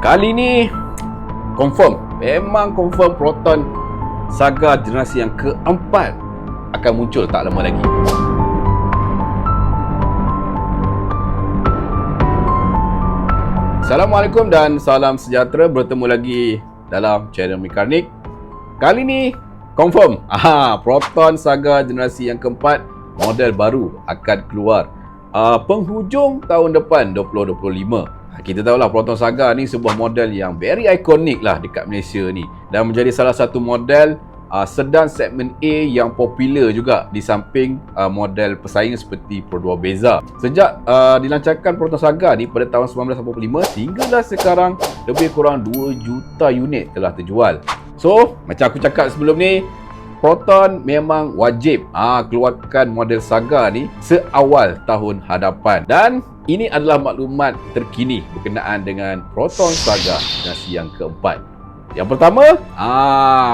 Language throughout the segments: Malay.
Kali ni memang confirm Proton Saga generasi yang keempat akan muncul tak lama lagi. Assalamualaikum dan salam sejahtera, bertemu lagi dalam channel Mekanik. Kali ni confirm Proton Saga generasi yang keempat model baru akan keluar penghujung tahun depan 2025. Kita tahulah Proton Saga ni sebuah model yang very ikonik lah dekat Malaysia ni, dan menjadi salah satu model sedan segmen A yang popular juga di samping model pesaing seperti Pro 2 Beza. Sejak dilancarkan Proton Saga ni pada tahun 1985 hinggalah sekarang, lebih kurang 2 juta unit telah terjual. So, macam aku cakap sebelum ni, Proton memang wajib keluarkan model Saga ni seawal tahun hadapan. Dan ini adalah maklumat terkini berkenaan dengan Proton Saga generasi yang keempat. Yang pertama,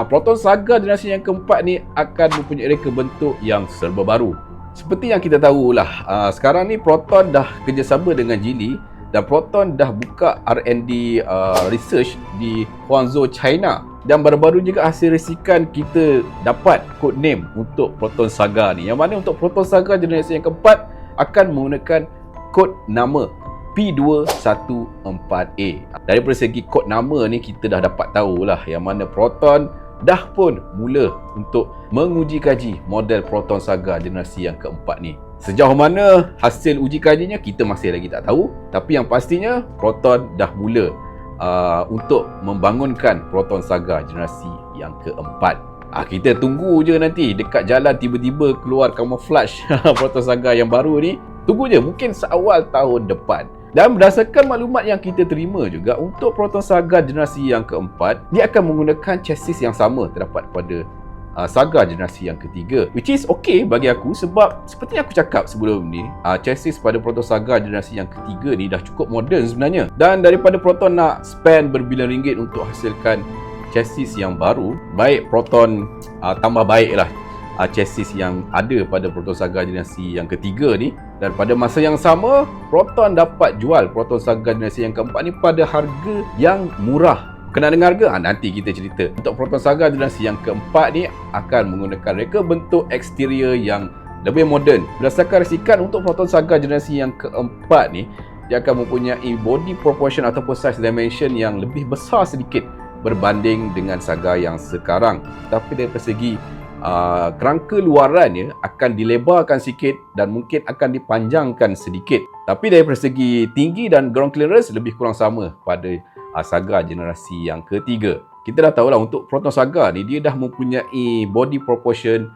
Proton Saga generasi yang keempat ni akan mempunyai reka bentuk yang serba baru. Seperti yang kita tahulah, sekarang ni Proton dah kerjasama dengan Geely dan Proton dah buka R&D research di Guangzhou, China. Dan baru-baru juga hasil resikan kita dapat code name untuk Proton Saga ni, yang mana untuk Proton Saga generasi yang keempat akan menggunakan kod nama P214A. Daripada segi kod nama ni kita dah dapat tahulah yang mana Proton dah pun mula untuk menguji kaji model Proton Saga generasi yang keempat ni. Sejauh mana hasil uji kajinya kita masih lagi tak tahu, tapi yang pastinya Proton dah mula untuk membangunkan Proton Saga generasi yang keempat. Kita tunggu je nanti dekat jalan tiba-tiba keluar camouflage Proton Saga yang baru ni. Tunggu je, mungkin seawal tahun depan. Dan berdasarkan maklumat yang kita terima juga, untuk Proton Saga generasi yang keempat, dia akan menggunakan chassis yang sama terdapat pada Saga generasi yang ketiga, which is okay bagi aku, sebab seperti yang aku cakap sebelum ni, chassis pada Proton Saga generasi yang ketiga ni dah cukup moden sebenarnya. Dan daripada Proton nak spend berbilion ringgit untuk hasilkan chassis yang baru, baik Proton tambah baik lah chassis yang ada pada Proton Saga generasi yang ketiga ni, dan pada masa yang sama Proton dapat jual Proton Saga generasi yang keempat ni pada harga yang murah. Kena dengar ke? Nanti kita cerita. Untuk Proton Saga generasi yang keempat ni akan menggunakan reka bentuk eksterior yang lebih moden. Berdasarkan resikan untuk Proton Saga generasi yang keempat ni, dia akan mempunyai body proportion ataupun size dimension yang lebih besar sedikit berbanding dengan Saga yang sekarang. Tapi dari segi kerangka luarannya akan dilebarkan sikit dan mungkin akan dipanjangkan sedikit. Tapi dari segi tinggi dan ground clearance lebih kurang sama pada Saga generasi yang ketiga. Kita dah tahulah untuk Proton Saga ni dia dah mempunyai body proportion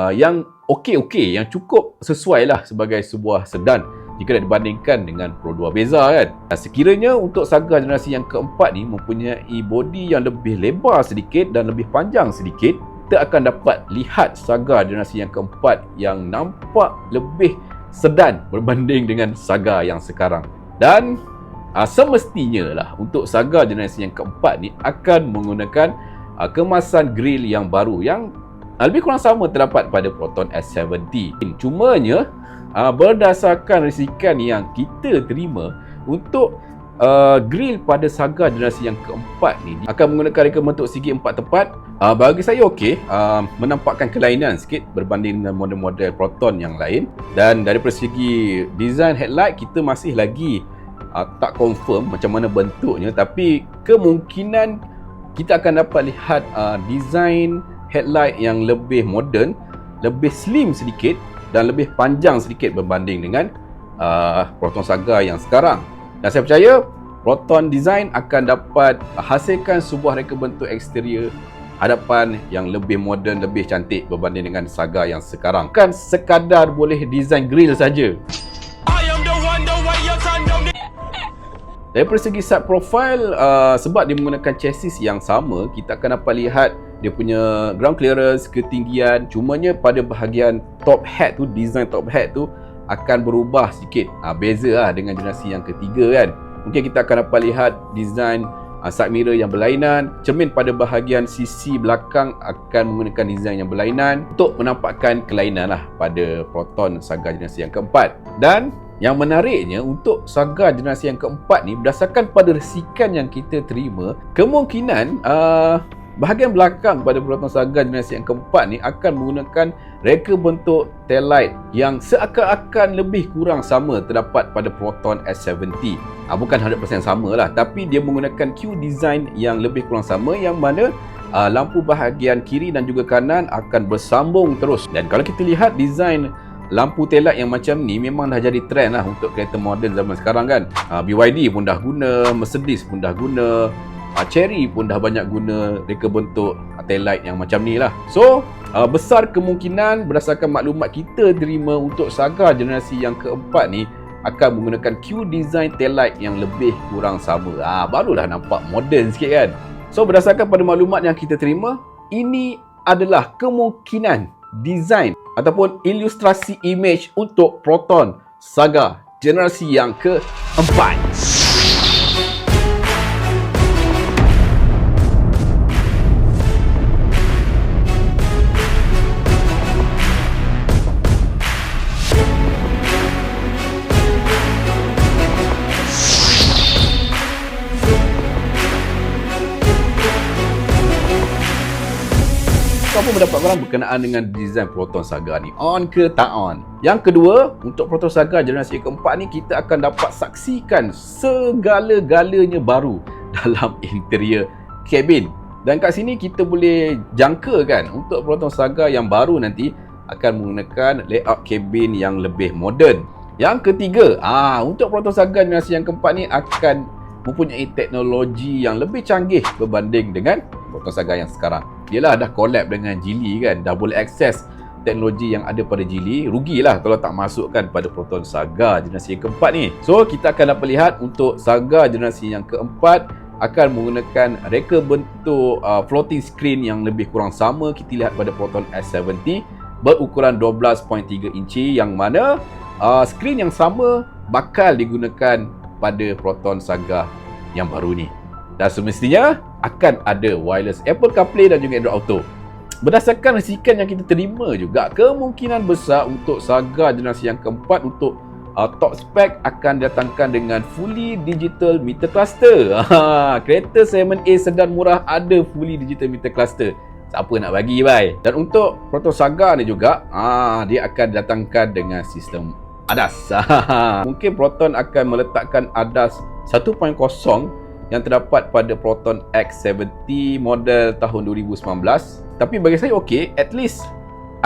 yang okey, yang cukup sesuai lah sebagai sebuah sedan jika dibandingkan dengan Pro 2 Beza kan. Sekiranya untuk Saga generasi yang keempat ni mempunyai body yang lebih lebar sedikit dan lebih panjang sedikit, kita akan dapat lihat Saga generasi yang keempat yang nampak lebih sedan berbanding dengan Saga yang sekarang. Dan semestinya lah untuk Saga generasi yang keempat ni akan menggunakan kemasan grill yang baru yang lebih kurang sama terdapat pada Proton S70. Cumanya berdasarkan resikan yang kita terima, untuk grill pada Saga generasi yang keempat ni akan menggunakan reka bentuk segi 4 tepat. Bagi saya okey, menampakkan kelainan sikit berbanding dengan model-model Proton yang lain. Dan daripada segi design headlight kita masih lagi tak confirm macam mana bentuknya, tapi kemungkinan kita akan dapat lihat design headlight yang lebih moden, lebih slim sedikit dan lebih panjang sedikit berbanding dengan Proton Saga yang sekarang. Dan saya percaya Proton Design akan dapat hasilkan sebuah reka bentuk eksterior hadapan yang lebih moden, lebih cantik berbanding dengan Saga yang sekarang. Bukan sekadar boleh design grill saja. Daripada segi side profile, sebab dia menggunakan chassis yang sama, kita akan dapat lihat dia punya ground clearance, ketinggian. Cumanya pada bahagian top head tu, design top head tu akan berubah sikit. Beza lah dengan generasi yang ketiga kan. Mungkin kita akan dapat lihat design side mirror yang berlainan. Cermin pada bahagian sisi belakang akan menggunakan design yang berlainan untuk menampakkan kelainan lah pada Proton Saga generasi yang keempat. Dan Yang menariknya, untuk Saga generasi yang keempat ni, berdasarkan pada resikan yang kita terima, kemungkinan bahagian belakang pada Proton Saga generasi yang keempat ni akan menggunakan reka bentuk taillight yang seakan-akan lebih kurang sama terdapat pada Proton S70. Bukan 100% sama lah, tapi dia menggunakan Q design yang lebih kurang sama, yang mana lampu bahagian kiri dan juga kanan akan bersambung terus. Dan kalau kita lihat design lampu taillight yang macam ni memang dah jadi trend lah untuk kereta moden zaman sekarang kan. BYD pun dah guna, Mercedes pun dah guna, Chery pun dah banyak guna reka bentuk taillight yang macam ni lah. So besar kemungkinan berdasarkan maklumat kita terima untuk Saga generasi yang keempat ni akan menggunakan Q design taillight yang lebih kurang sama. Barulah nampak moden sikit kan. So berdasarkan pada maklumat yang kita terima, ini adalah kemungkinan design ataupun ilustrasi image untuk Proton Saga generasi yang keempat. Apa mendapat barang berkenaan dengan desain Proton Saga ni? On ke tak on? Yang kedua, untuk Proton Saga generasi keempat ni, kita akan dapat saksikan segala-galanya baru dalam interior kabin. Dan kat sini kita boleh jangka kan, untuk Proton Saga yang baru nanti akan menggunakan layout kabin yang lebih moden. Yang ketiga, untuk Proton Saga generasi yang keempat ni akan mempunyai teknologi yang lebih canggih berbanding dengan Proton Saga yang sekarang. Yelah, dah collab dengan Geely kan, dah boleh akses teknologi yang ada pada Geely. Rugilah kalau tak masukkan pada Proton Saga generasi yang keempat ni. So kita akan dapat lihat untuk Saga generasi yang keempat akan menggunakan reka bentuk floating screen yang lebih kurang sama kita lihat pada Proton S70 berukuran 12.3 inci, yang mana screen yang sama bakal digunakan pada Proton Saga yang baru ni. Dan semestinya akan ada wireless Apple CarPlay dan juga Android Auto. Berdasarkan resikan yang kita terima juga, kemungkinan besar untuk Saga generasi yang keempat untuk top spec akan didatangkan dengan fully digital meter cluster. Kereta 7A sedan murah ada fully digital meter cluster. Siapa nak bagi bhai? Dan untuk Proton Saga ni juga, dia akan didatangkan dengan sistem ADAS. Mungkin Proton akan meletakkan ADAS 1.0 yang terdapat pada Proton X70 model tahun 2019. Tapi bagi saya okey, at least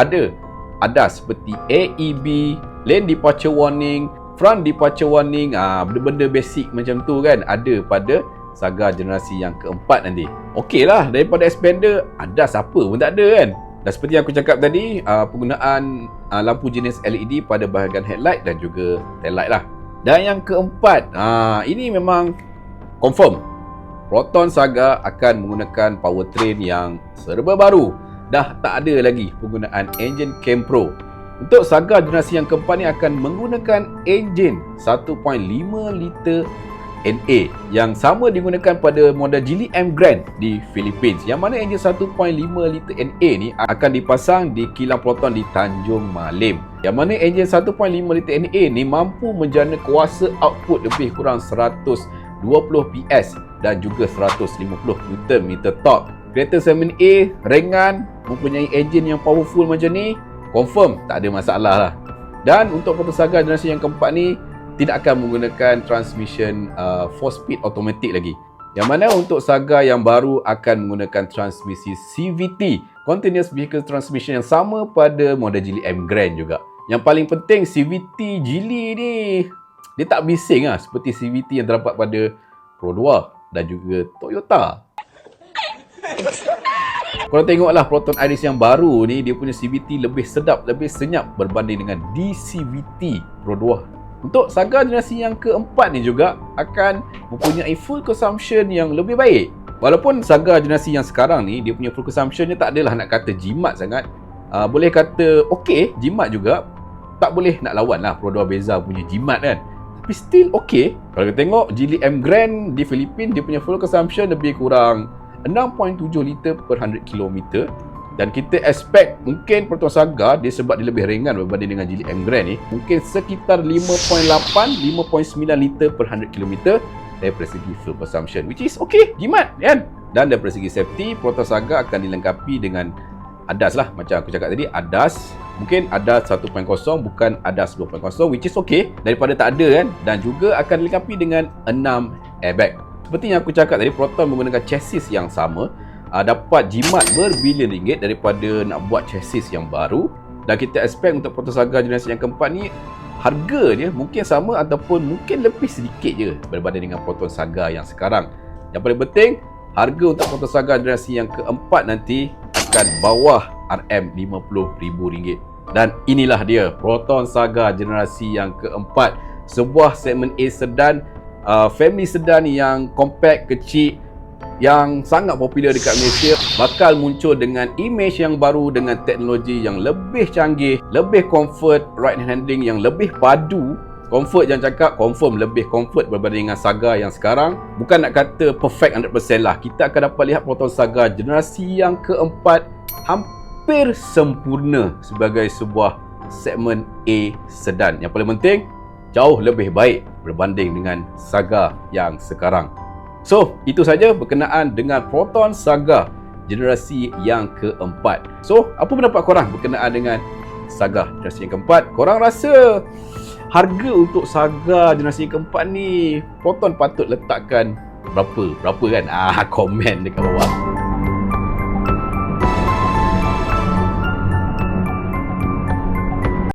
ada ADAS seperti AEB, Lane Departure Warning, Front Departure Warning, benda-benda basic macam tu kan ada pada Saga generasi yang keempat nanti. Okey lah, daripada expander, ADAS apa pun tak ada kan. Dan seperti yang aku cakap tadi, penggunaan lampu jenis LED pada bahagian headlight dan juga taillight lah. Dan yang keempat, ini memang confirm, Proton Saga akan menggunakan powertrain yang serba baru. Dah tak ada lagi penggunaan enjin Cam Pro. Untuk Saga generasi yang keempat ni akan menggunakan enjin 1.5 liter NA yang sama digunakan pada model Geely M Grand di Philippines. Yang mana enjin 1.5 liter NA ni akan dipasang di kilang Proton di Tanjung Malim. Yang mana enjin 1.5 liter NA ni mampu menjana kuasa output lebih kurang 120 PS dan juga 150 Nm torque. Kereta 7A ringan, mempunyai enjin yang powerful macam ni, confirm tak ada masalah lah. Dan untuk Proton Saga generasi yang keempat ni tidak akan menggunakan transmission 4-speed automatic lagi. Yang mana untuk Saga yang baru akan menggunakan transmisi CVT, Continuous Vehicle Transmission, yang sama pada model Geely M Grand juga. Yang paling penting, CVT Geely ni dia tak bising lah seperti CVT yang terdapat pada Pro 2 dan juga Toyota. Kalau tengoklah Proton Iris yang baru ni, dia punya CVT lebih sedap, lebih senyap berbanding dengan DCVT Pro 2. Untuk Saga generasi yang keempat ni juga akan mempunyai fuel consumption yang lebih baik. Walaupun Saga generasi yang sekarang ni, dia punya fuel consumption dia tak adalah nak kata jimat sangat. Boleh kata okey, jimat juga. Tak boleh nak lawan lah Pro 2 Beza punya jimat kan. Tapi still okey. Kalau kita tengok Geely M Grand di Filipina, dia punya fuel consumption lebih kurang 6.7 liter per 100 km. Dan kita expect mungkin Proton Saga dia sebab dia lebih ringan berbanding dengan Geely M Grand ni, mungkin sekitar 5.9 liter per 100 km dari segi fuel consumption, which is okay, jimat kan. Dan dari segi safety, Proton Saga akan dilengkapi dengan ADAS lah, macam aku cakap tadi, ADAS mungkin ADAS 1.0 bukan ADAS 2.0, which is okay daripada tak ada kan. Dan juga akan dilengkapi dengan 6 airbag. Seperti yang aku cakap tadi, Proton menggunakan chassis yang sama, dapat jimat berbilion ringgit daripada nak buat chassis yang baru. Dan kita expect untuk Proton Saga generasi yang keempat ni, harga dia mungkin sama ataupun mungkin lebih sedikit je berbanding dengan Proton Saga yang sekarang. Yang paling penting, harga untuk Proton Saga generasi yang keempat nanti akan bawah RM50,000. Dan inilah dia Proton Saga generasi yang keempat, sebuah segmen A sedan, family sedan yang compact, kecil, yang sangat popular dekat Malaysia, bakal muncul dengan image yang baru, dengan teknologi yang lebih canggih, lebih comfort, ride handling yang lebih padu. Comfort jangan cakap, confirm lebih comfort berbanding dengan Saga yang sekarang. Bukan nak kata perfect 100% lah, kita akan dapat lihat Proton Saga generasi yang keempat hampir sempurna sebagai sebuah segmen A sedan. Yang paling penting, jauh lebih baik berbanding dengan Saga yang sekarang. So, itu saja berkenaan dengan Proton Saga generasi yang keempat. So, apa pendapat korang berkenaan dengan Saga generasi yang keempat? Korang rasa harga untuk Saga generasi yang keempat ni Proton patut letakkan berapa kan? Komen dekat bawah.